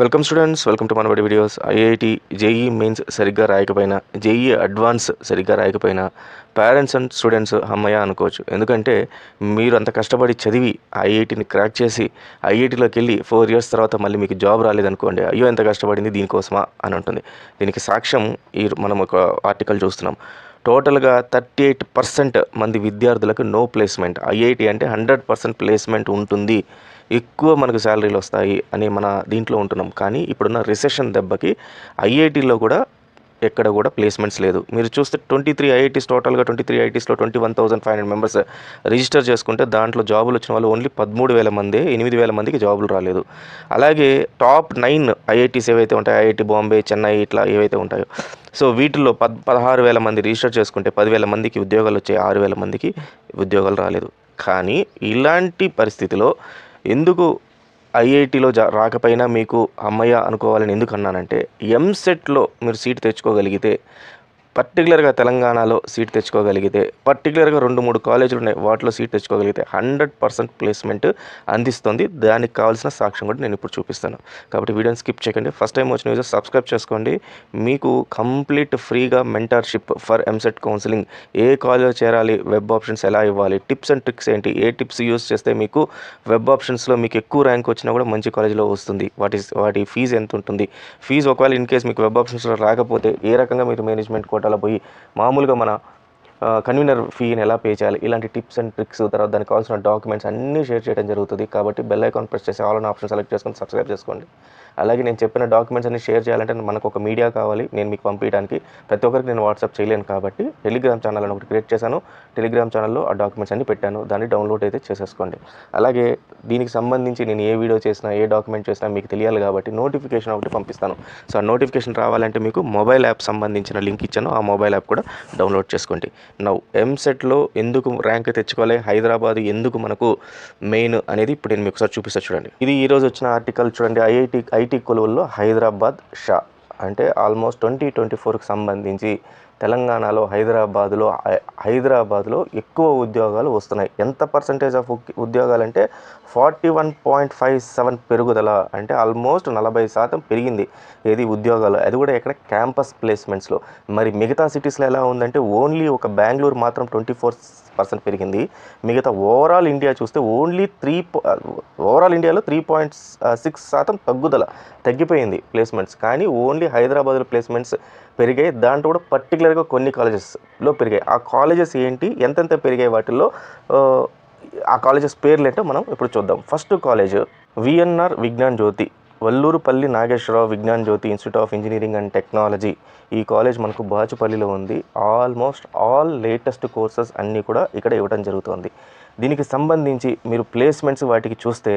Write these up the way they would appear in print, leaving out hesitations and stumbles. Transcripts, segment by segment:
Welcome students, welcome to Manabadi videos. IIT JEE mains సరిగ్గా రాయకపోయినా, JEE advance సరిగ్గా రాయకపోయినా parents and students అమ్మయ్య అనుకోవచ్చు. ఎందుకంటే మీరు అంత కష్టపడి చదివి ఐఐటిని క్రాక్ చేసి ఐఐటిలోకి వెళ్ళి 4 ఇయర్స్ తర్వాత మళ్ళీ మీకు జాబ్ రాలేదనుకోండి, అయ్యో ఎంత కష్టపడింది దీనికోసమా అని ఉంటుంది. దీనికి సాక్ష్యం మనం ఒక ఆర్టికల్ చూస్తున్నాం. టోటల్గా 38% మంది విద్యార్థులకు నో ప్లేస్మెంట్. ఐఐటి అంటే 100% ప్లేస్మెంట్ ఉంటుంది, ఎక్కువ మనకు శాలరీలు వస్తాయి అని మన దీంట్లో ఉంటున్నాం. కానీ ఇప్పుడున్న రిసెషన్ దెబ్బకి ఐఐటీలో కూడా ఎక్కడ కూడా ప్లేస్మెంట్స్ లేదు. మీరు చూస్తే 23 ఐఐటీస్, టోటల్గా 23 ఐఐటీస్లో 21,500 మెంబర్స్ రిజిస్టర్ చేసుకుంటే దాంట్లో జాబులు వచ్చిన వాళ్ళు ఓన్లీ 13,000 మందే. 8,000 మందికి జాబులు రాలేదు. అలాగే టాప్ 9 ఐఐటీస్ ఏవైతే ఉంటాయో, ఐఐటి బాంబే, చెన్నై, ఇట్లా ఏవైతే ఉంటాయో, సో వీటిల్లో 16,000 మంది రిజిస్టర్ చేసుకుంటే 10,000 మందికి ఉద్యోగాలు వచ్చాయి, 6,000 మందికి ఉద్యోగాలు రాలేదు. కానీ ఇలాంటి పరిస్థితిలో ఎందుకు ఐఐటీలో రాకపోయినా మీకు అమ్మయ్య అనుకోవాలని ఎందుకు అన్నానంటే, ఎంసెట్లో మీరు సీట్ తెచ్చుకోగలిగితే, పర్టికులర్గా తెలంగాణలో సీట్ తెచ్చుకోగలిగితే, పర్టికులర్గా 2-3 కాలేజీలు ఉన్నాయి, వాటిలో సీట్ తెచ్చుకోగలిగితే 100% ప్లేస్మెంట్ అందిస్తుంది. దానికి కావాల్సిన సాక్ష్యం కూడా నేను ఇప్పుడు చూపిస్తాను. కాబట్టి వీడియోని స్కిప్ చేయకండి. ఫస్ట్ టైం వచ్చిన యూజర్ సబ్స్క్రైబ్ చేసుకోండి. మీకు కంప్లీట్ ఫ్రీగా మెంటర్షిప్ ఫర్ ఎంసెట్ కౌన్సిలింగ్, ఏ కాలేజ్లో చేరాలి, వెబ్ ఆప్షన్స్ ఎలా ఇవ్వాలి, టిప్స్ అండ్ ట్రిక్స్ ఏంటి, ఏ టిప్స్ యూస్ చేస్తే మీకు వెబ్ ఆప్షన్స్లో మీకు ఎక్కువ ర్యాంక్ వచ్చినా కూడా మంచి కాలేజీలో వస్తుంది, వాటి ఫీజు ఎంత ఉంటుంది, ఫీజు ఒకవేళ ఇన్ కేస్ మీకు వెబ్ ఆప్షన్స్లో రాకపోతే ఏ రకంగా మీరు మేనేజ్మెంట్ కోటాలో పోయి మామూలుగా మన కన్వీనర్ ఫీని ఎలా పే చేయాలి, ఇలాంటి టిప్స్ అండ్ ట్రిక్స్, తర్వాత దానికి కావాల్సిన డాక్యుమెంట్స్ అన్నీ షేర్ చేయడం జరుగుతుంది. కాబట్టి బెల్ ఐకాన్ ప్రెస్ చేసి ఆల్ అనే ఆప్షన్ సెలెక్ట్ చేసుకొని సబ్స్క్రైబ్ చేసుకోండి. అలాగే నేను చెప్పిన డాక్యుమెంట్స్ అన్ని షేర్ చేయాలంటే మనకు ఒక మీడియా కావాలి, నేను మీకు పంపించడానికి. ప్రతి ఒక్కరికి నేను వాట్సాప్ చేయలేను కాబట్టి టెలిగ్రామ్ ఛానల్ అని ఒకటి క్రియేట్ చేశాను. టెలిగ్రామ్ ఛానల్లో ఆ డాక్యుమెంట్స్ అన్ని పెట్టాను, దాన్ని డౌన్లోడ్ అయితే చేసేసుకోండి. అలాగే దీనికి సంబంధించి నేను ఏ వీడియో చేసినా, ఏ డాక్యుమెంట్ చేసినా మీకు తెలియాలి కాబట్టి నోటిఫికేషన్ ఒకటి పంపిస్తాను. సో ఆ నోటిఫికేషన్ రావాలంటే మీకు మొబైల్ యాప్ సంబంధించిన లింక్ ఇచ్చాను, ఆ మొబైల్ యాప్ కూడా డౌన్లోడ్ చేసుకోండి. నౌ ఎంసెట్లో ఎందుకు ర్యాంక్ తెచ్చుకోవాలి, హైదరాబాద్ ఎందుకు మనకు మెయిన్ అనేది ఇప్పుడు నేను మీకు ఒకసారి చూపిస్తాను. చూడండి, ఇది ఈరోజు వచ్చిన ఆర్టికల్. చూడండి, ఐటీ కొలువుల్లో హైదరాబాద్ షా అంటే ఆల్మోస్ట్ 2024కి సంబంధించి తెలంగాణలో హైదరాబాద్లో ఎక్కువ ఉద్యోగాలు వస్తున్నాయి. ఎంత పర్సంటేజ్ ఆఫ్ ఉద్యోగాలు అంటే 41.57 పెరుగుదల, అంటే ఆల్మోస్ట్ 40% పెరిగింది ఏది ఉద్యోగాలు, అది కూడా ఎక్కడ క్యాంపస్ ప్లేస్మెంట్స్లో. మరి మిగతా సిటీస్లో ఎలా ఉందంటే ఓన్లీ ఒక బెంగళూరు మాత్రం 24% పెరిగింది. మిగతా ఓవరాల్ ఇండియా చూస్తే ఓవరాల్ ఇండియాలో 3.6% తగ్గిపోయింది ప్లేస్మెంట్స్. కానీ ఓన్లీ హైదరాబాద్లో ప్లేస్మెంట్స్ పెరిగాయి. దాంట్లో కూడా పర్టికులర్గా కొన్ని కాలేజెస్లో పెరిగాయి. ఆ కాలేజెస్ ఏంటి, ఎంతెంత పెరిగాయి వాటిల్లో, ఆ కాలేజెస్ పేర్లు ఏంటో మనం ఇప్పుడు చూద్దాం. First college VNR Vignan Jyothi, Vallurupalli Nageswara Rao Vignan Jyothi institute of engineering and technology. ఈ కాలేజ్ మనకు బాచుపల్లిలో ఉంది. ఆల్మోస్ట్ ఆల్ లేటెస్ట్ కోర్సెస్ అన్నీ కూడా ఇక్కడ ఇవ్వడం జరుగుతుంది. దీనికి సంబంధించి మీరు ప్లేస్మెంట్స్ వాటికి చూస్తే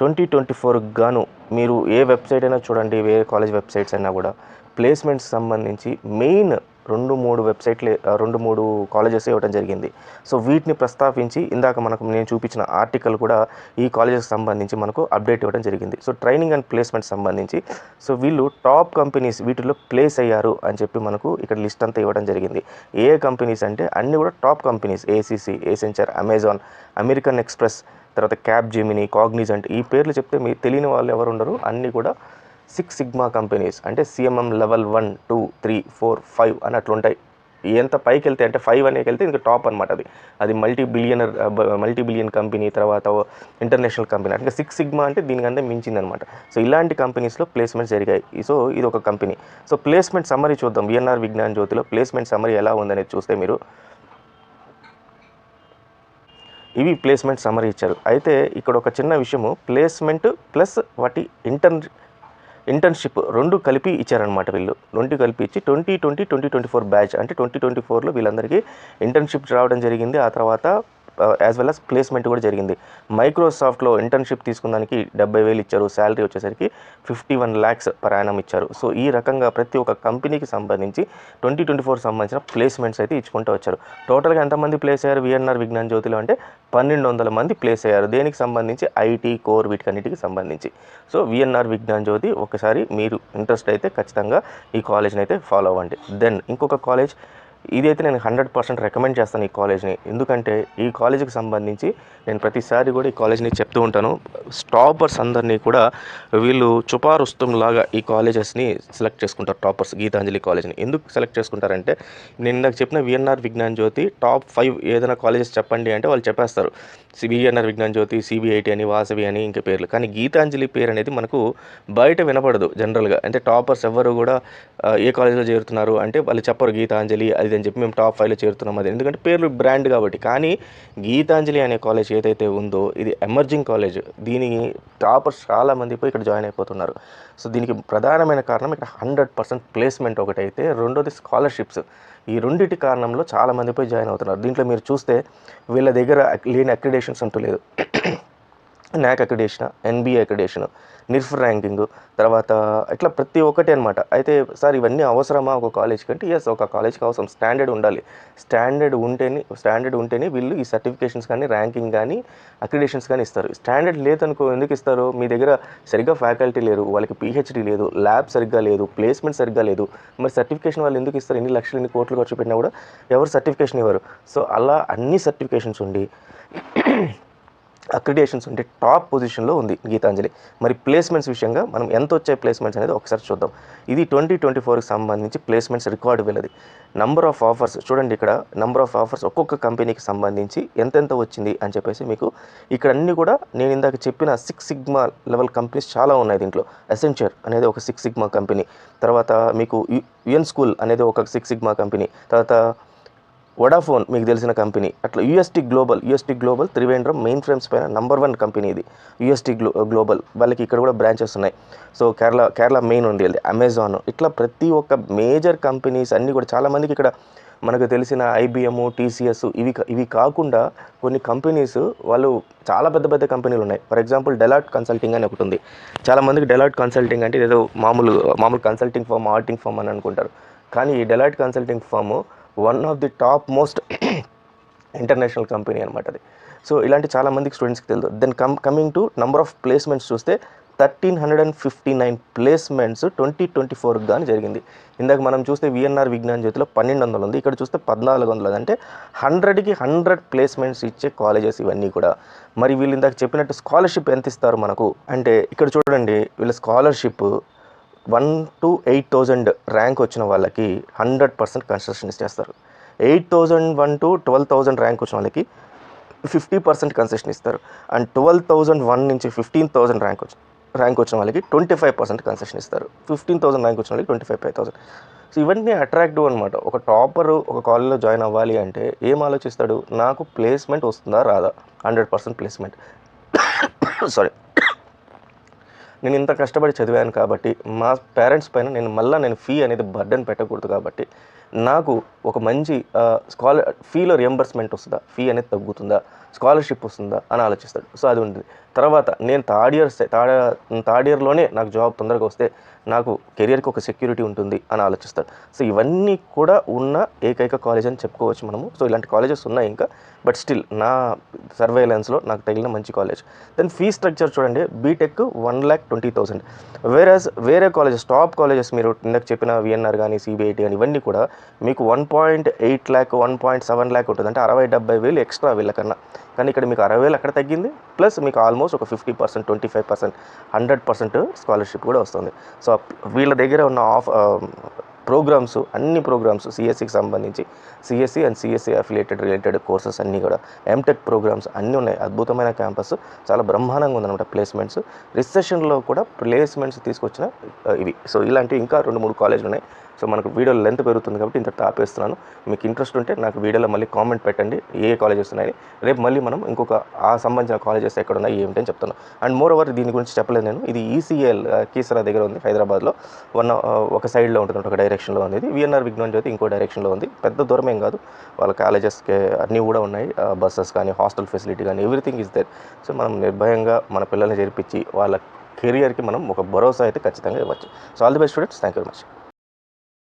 2024 గాను మీరు ఏ వెబ్సైట్ అయినా చూడండి, ఏ కాలేజ్ వెబ్సైట్స్ అయినా కూడా ప్లేస్మెంట్స్ సంబంధించి మెయిన్ 2-3 కాలేజెస్ ఇవ్వడం జరిగింది. సో వీటిని ప్రస్తావించి ఇందాక నేను చూపించిన ఆర్టికల్ కూడా ఈ కాలేజెస్ సంబంధించి మనకు అప్డేట్ ఇవ్వడం జరిగింది. సో ట్రైనింగ్ అండ్ ప్లేస్మెంట్ సంబంధించి సో వీళ్ళు టాప్ కంపెనీస్ వీటిలో ప్లేస్ అయ్యారు అని చెప్పి మనకు ఇక్కడ లిస్ట్ అంతా ఇవ్వడం జరిగింది. ఏ కంపెనీస్ అంటే అన్నీ కూడా top companies, ACC, Accenture, Amazon, American Express, తర్వాత క్యాప్ జెమినీ, కాగ్నిజెంట్. ఈ పేర్లు చెప్తే మీకు తెలియని వాళ్ళు ఎవరు ఉండరు. అన్నీ కూడా 6 సిగ్మా కంపెనీస్, అంటే సిఎంఎం లెవెల్ 1, 2, 3, 4, 5 అని అట్లుంటాయి. ఎంత పైకి వెళ్తే అంటే 5 అనేకి వెళ్తే ఇంకా టాప్ అనమాట. అది మల్టీ బిలియన్ కంపెనీ, తర్వాత ఇంటర్నేషనల్ కంపెనీ. అంటే 6 సిగ్మా అంటే దీనికంటే మించిందనమాట. సో ఇలాంటి కంపెనీస్లో ప్లేస్మెంట్స్ జరిగాయి. సో ఇది ఒక కంపెనీ. సో ప్లేస్మెంట్ సమ్మరీ చూద్దాం. విఎన్ఆర్ విజ్ఞాన్ జ్యోతిలో ప్లేస్మెంట్ సమ్మరీ ఎలా ఉందనేది చూస్తే మీరు ఇవి ప్లేస్మెంట్ సమ్మరీ ఇచ్చారు. అయితే ఇక్కడ ఒక చిన్న విషయము, ప్లేస్మెంట్ ప్లస్ వాటి ఇంటర్న్షిప్ రెండు కలిపి ఇచ్చారనమాట. వీళ్ళు రెండు కలిపి ఇచ్చి 2020-2024 బ్యాచ్, అంటే 2024లో వీళ్ళందరికీ ఇంటర్న్షిప్ రావడం జరిగింది. ఆ తర్వాత యాజ్ వెల్ యాజ్ ప్లేస్మెంట్ కూడా జరిగింది. మైక్రోసాఫ్ట్లో ఇంటర్న్షిప్ తీసుకున్నానికి 70,000 ఇచ్చారు. శాలరీ వచ్చేసరికి 51 lakhs per annum ఇచ్చారు. సో ఈ రకంగా ప్రతి ఒక్క కంపెనీకి సంబంధించి 2024 సంబంధించిన ప్లేస్మెంట్స్ అయితే ఇచ్చుకుంటూ వచ్చారు. టోటల్గా ఎంతమంది ప్లేస్ అయ్యారు విఎన్ఆర్ విజ్ఞాన్ జ్యోతిలో అంటే 1,200 మంది ప్లేస్ అయ్యారు. దేనికి సంబంధించి, ఐటీ కోర్ వీటికన్నిటికి సంబంధించి. సో విఎన్ఆర్ విజ్ఞాన్ జ్యోతి ఒకసారి మీరు ఇంట్రెస్ట్ అయితే ఖచ్చితంగా ఈ కాలేజ్ని అయితే ఫాలో అవ్వండి. దెన్ ఇంకొక కాలేజ్ ఇదైతే నేను 100% రికమెండ్ చేస్తాను ఈ కాలేజ్ని. ఎందుకంటే ఈ కాలేజీకి సంబంధించి నేను ప్రతిసారి కూడా ఈ కాలేజ్ని చెప్తూ ఉంటాను. టాపర్స్ అందరినీ కూడా వీళ్ళు చుపారుస్తంలాగా ఈ కాలేజెస్ని సెలెక్ట్ చేసుకుంటారు. టాపర్స్ గీతాంజలి కాలేజ్ని ఎందుకు సెలెక్ట్ చేసుకుంటారంటే, నేను ఇందాక చెప్పిన విఎన్ఆర్ విజ్ఞాన్ జ్యోతి టాప్ 5 ఏదైనా కాలేజెస్ చెప్పండి అంటే వాళ్ళు చెప్పేస్తారు. విఎన్ఆర్ విజ్ఞాన్ జ్యోతి, సిబిఐటి అని, వాసవి అని ఇంకా పేర్లు. కానీ గీతాంజలి పేరు అనేది మనకు బయట వినపడదు జనరల్గా. అంటే టాపర్స్ ఎవరు కూడా ఏ కాలేజీలో చేరుతున్నారు అంటే వాళ్ళు చెప్పరు గీతాంజలి అది అని చెప్పి మేము టాప్ 5లో చేరుతున్నాం అది. ఎందుకంటే పేర్లు బ్రాండ్ కాబట్టి. కానీ గీతాంజలి అనే కాలేజ్ ఏదైతే ఉందో ఇది ఎమర్జింగ్ కాలేజ్. దీని టాపర్స్ చాలామంది పోయి ఇక్కడ జాయిన్ అయిపోతున్నారు. సో దీనికి ప్రధానమైన కారణం ఇక్కడ 100% ప్లేస్మెంట్ ఒకటైతే, రెండోది స్కాలర్షిప్స్. ఈ రెండింటి కారణంలో చాలామంది పోయి జాయిన్ అవుతున్నారు. దీంట్లో మీరు చూస్తే వీళ్ళ దగ్గర లేని అక్రిడేషన్స్ అంటూ లేదు. NAAC accreditation, NBA accreditation, NIRF ranking, తర్వాత ఇట్లా ప్రతి ఒక్కటి అనమాట. అయితే సార్ ఇవన్నీ అవసరమా ఒక కాలేజ్కి అంటే, ఎస్ ఒక కాలేజ్కి అవసరం. స్టాండర్డ్ ఉండాలి. స్టాండర్డ్ ఉంటేనే వీళ్ళు ఈ సర్టిఫికేషన్స్ కానీ, ర్యాంకింగ్ కానీ, అక్రిడేషన్స్ కానీ ఇస్తారు. స్టాండర్డ్ లేదనుకో ఎందుకు ఇస్తారు? మీ దగ్గర సరిగ్గా ఫ్యాకల్టీ లేరు, వాళ్ళకి పిహెచ్డి లేదు, ల్యాబ్ సరిగ్గా లేదు, ప్లేస్మెంట్ సరిగ్గా లేదు, మరి సర్టిఫికేషన్ వాళ్ళు ఎందుకు ఇస్తారు? ఎన్ని లక్షలు ఎన్ని కోట్లు ఖర్చు పెట్టినా కూడా ఎవరు సర్టిఫికేషన్ ఇవ్వరు. సో అలా అన్ని సర్టిఫికేషన్స్ ఉండి అక్రిడేషన్స్ ఉంటే టాప్ పొజిషన్లో ఉంది గీతాంజలి. మరి ప్లేస్మెంట్స్ విషయంగా మనం ఎంత వచ్చాయి ప్లేస్మెంట్స్ అనేది ఒకసారి చూద్దాం. ఇది 2024కి సంబంధించి ప్లేస్మెంట్స్ రికార్డు వెళ్ళది. నంబర్ ఆఫ్ ఆఫర్స్ చూడండి. ఇక్కడ నంబర్ ఆఫ్ ఆఫర్స్ ఒక్కొక్క కంపెనీకి సంబంధించి ఎంతెంత వచ్చింది అని చెప్పేసి మీకు ఇక్కడ అన్నీ కూడా నేను ఇందాక చెప్పిన 6 సిగ్మా లెవెల్ కంపెనీస్ చాలా ఉన్నాయి. దీంట్లో అసెంచర్ అనేది ఒక 6 సిగ్మా కంపెనీ, తర్వాత మీకు యుఎన్ స్కూల్ అనేది ఒక 6 సిగ్మా కంపెనీ, తర్వాత వడాఫోన్ మీకు తెలిసిన కంపెనీ, అట్లా UST global Trivandrum main frames పైన నంబర్ 1 కంపెనీ ఇది యూఎస్టీ గ్లోబల్. వాళ్ళకి ఇక్కడ కూడా బ్రాంచెస్ ఉన్నాయి. సో కేరళ మెయిన్ ఉంది, అమెజాన్, ఇట్లా ప్రతి ఒక్క మేజర్ కంపెనీస్ అన్నీ కూడా చాలామందికి ఇక్కడ మనకు తెలిసిన ఐబిఎం, టీసీఎస్ ఇవి కాకుండా కొన్ని కంపెనీస్ వాళ్ళు చాలా పెద్ద కంపెనీలు ఉన్నాయి. ఫర్ ఎగ్జాంపుల్ డెలాయిట్ కన్సల్టింగ్ అని ఒకటి ఉంది. చాలామందికి డెలాయిట్ కన్సల్టింగ్ అంటే ఏదో మామూలు కన్సల్టింగ్ ఫర్మ్, ఆడిటింగ్ ఫర్మ్ అని అనుకుంటారు. కానీ ఈ Deloitte consulting firm one of the top most international company అనమాట అది. సో ఇలాంటి చాలామందికి స్టూడెంట్స్కి తెలియదు. Then coming to number of placements చూస్తే 1359 ప్లేస్మెంట్స్ 2024 కానీ జరిగింది. ఇందాక మనం చూస్తే విఎన్ఆర్ విజ్ఞాన్ జ్యోతిలో 1200 ఉంది, ఇక్కడ చూస్తే 1400. అంటే 100కి 100 ప్లేస్మెంట్స్ ఇచ్చే కాలేజెస్ ఇవన్నీ కూడా. మరి వీళ్ళు ఇందాక చెప్పినట్టు స్కాలర్షిప్ ఎంత ఇస్తారు మనకు అంటే, ఇక్కడ చూడండి వీళ్ళ స్కాలర్షిప్ 1 to 8,000 ర్యాంక్ వచ్చిన వాళ్ళకి 100% కన్సెషన్ ఇస్తారు. 8,001 to 12,000 ర్యాంక్ వచ్చిన వాళ్ళకి 50% కన్సెషన్ ఇస్తారు. అండ్ 12,001 నుంచి 15,000 ర్యాంక్ వచ్చిన వాళ్ళకి 25% కన్సెషన్ ఇస్తారు. 15,000 ర్యాంక్ వచ్చిన వాళ్ళకి 25,000. సో ఇవన్నీ అట్రాక్టివ్ అనమాట. ఒక టాపర్ ఒక కాలేజ్లో జాయిన్ అవ్వాలి అంటే ఏం ఆలోచిస్తాడు? నాకు ప్లేస్మెంట్ వస్తుందా రాదా? 100% ప్లేస్మెంట్. సారీ, నేను ఇంత కష్టపడి చదివాను కాబట్టి మా పేరెంట్స్ పైన నేను ఫీ అనేది బర్డెన్ పెట్టకూడదు. కాబట్టి నాకు ఒక మంచి ఫీలో రియంబర్స్మెంట్ వస్తుందా, ఫీ అనేది తగ్గుతుందా, స్కాలర్షిప్ వస్తుందా అని ఆలోచిస్తాడు. సో అది ఉంటుంది. తర్వాత నేను థర్డ్ ఇయర్లోనే నాకు జాబ్ తొందరగా వస్తే నాకు కెరియర్కి ఒక సెక్యూరిటీ ఉంటుంది అని ఆలోచిస్తాడు. సో ఇవన్నీ కూడా ఉన్న ఏకైక కాలేజ్ అని చెప్పుకోవచ్చు మనము. సో ఇలాంటి కాలేజెస్ ఉన్నాయి ఇంకా, బట్ స్టిల్ నా సర్వేలెన్స్లో నాకు తగిలిన మంచి కాలేజ్. దెన్ ఫీ స్ట్రక్చర్ చూడండి, బీటెక్ 1,20,000. వేరే కాలేజెస్, టాప్ కాలేజెస్ మీరు ఇందాక చెప్పిన విఎన్ఆర్ కానీ, సిబిఐటి కానీ ఇవన్నీ కూడా మీకు 1.8 lakh 1.7 lakh ఉంటుంది. అంటే 60-70 వేలు ఎక్స్ట్రా వీళ్ళకన్నా. కానీ ఇక్కడ మీకు 60,000 అక్కడ తగ్గింది, ప్లస్ మీకు ఆల్మోస్ట్ ఒక 50%, 25%, 100% స్కాలర్షిప్ కూడా వస్తుంది. సో వీళ్ళ దగ్గర ఉన్న అన్ని ప్రోగ్రామ్స్ సిఎస్సికి సంబంధించి CSC and CSC related courses అన్నీ కూడా, ఎంటెక్ ప్రోగ్రామ్స్ అన్నీ ఉన్నాయి. అద్భుతమైన క్యాంపస్, చాలా బ్రహ్మాండంగా ఉందన్నమాట ప్లేస్మెంట్స్. రిసెషన్లో కూడా ప్లేస్మెంట్స్ తీసుకొచ్చిన ఇవి. సో ఇలాంటివి ఇంకా 2-3 కాలేజీలు ఉన్నాయి. సో మనకు వీడియో లెంత్ పెరుగుతుంది కాబట్టి ఇంత ఆపేస్తున్నాను. మీకు ఇంట్రెస్ట్ ఉంటే నాకు వీడియోలో మళ్ళీ కామెంట్ పెట్టండి ఏ కాలేజెస్ ఉన్నాయి. రేపు మళ్ళీ మనం ఇంకొక సంబంధించిన కాలేజెస్ ఎక్కడ ఉన్నాయి ఏమిటి అని చెప్తాను. అండ్ మోర్ ఓవర్ దీని గురించి చెప్పలేదు నేను. ఇది ఈసీఎల్ కీసరా దగ్గర ఉంది హైదరాబాద్లో. ఒక సైడ్లో ఉంటుంది, ఒక డైరెక్షన్లో ఉంది. ఇది విఎన్ఆర్ విజ్ఞాన్ జ్యోతి ఇంకో డైరెక్షన్లో ఉంది. పెద్ద దూరం ఏం కాదు. వాళ్ళ కాలేజెస్కి అన్నీ కూడా ఉన్నాయి, బస్సెస్ కానీ, హాస్టల్ ఫెసిలిటీ కానీ, ఎవ్రీథింగ్ ఈజ్ దేర్. సో మనం నిర్భయంగా మన పిల్లల్ని చేర్పించి వాళ్ళ కెరియర్కి మనం ఒక భరోసా అయితే ఖచ్చితంగా ఇవ్వచ్చు. So all the best students, thank you very much.